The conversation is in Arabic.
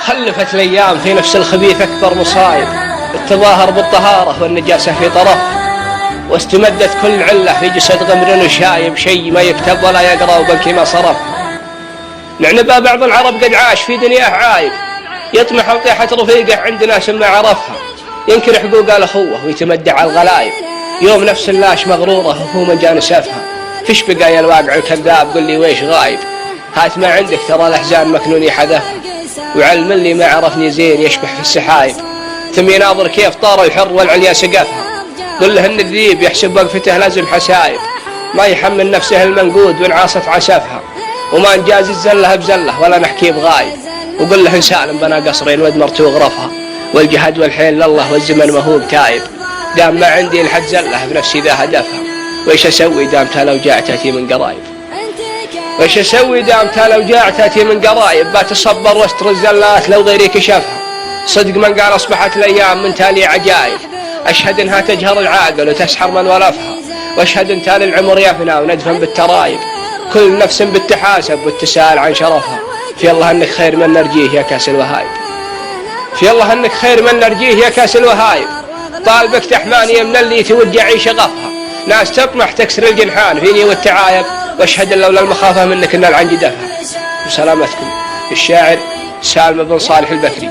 خلفت الأيام في نفس الخبيث أكبر مصايب، التظاهر بالطهارة والنجاسة في طرف، واستمدت كل علة في جسد غمر وشايب، شيء ما يكتب ولا يقرأ وبنكي ما صرف. نعنبا بعض العرب قد عاش في دنياه عايب، يطمح لطيحة رفيقه عند ناس ما عرفها، ينكر حقوق الأخوة ويتمدع على الغلايب، يوم نفس اللاش مغرورة وهو من جانسفها، فيش بقايا الواقع الكذاب قل لي ويش غايب، هات ما عندك ترى الأحزان مكنوني حذفها، وعلم اللي ما عرفني زين يشبح في السحايب، ثم يناظر كيف طار الحر والعليا سقفها، قل له ان الذيب يحسب وقفته لازم حسايب، ما يحمل نفسه المنقود وانعاصت عسفها، وما انجاز الزله بزله ولا نحكي بغايب، وقل له ان سالم بنا قصرين ودمرت وغرفها، والجهد والحيل لله والزمن ما هو بتايب، دام ما عندي لحد زله بنفسي ذا هدفها، ويش اسوي دامتها لو جاء تاتي من قرايب، ويش اسوي دامتها لو جاء تاتي من قرايب، بتصبر واستر الزلات لو غيري كشفها، صدق من قال اصبحت الايام من تالي عجايب، اشهد انها تجهر العاقل وتسحر من ولفها، واشهد ان تالي العمر يفنى وندفن بالترايب، كل نفس بتحاسب وتسال عن شرفها، في الله انك خير من نرجيه يا كاس الوهايب، في الله انك خير من نرجيه يا كاس الوهايب، طالبك تحماني من اللي توجعي شغفها، ناس تطمح تكسر الجنحان فيني والتعايب، واشهد ان لولا المخافه منك ان العنج دفها. وسلامتكم الشاعر سالم بن صالح البكري.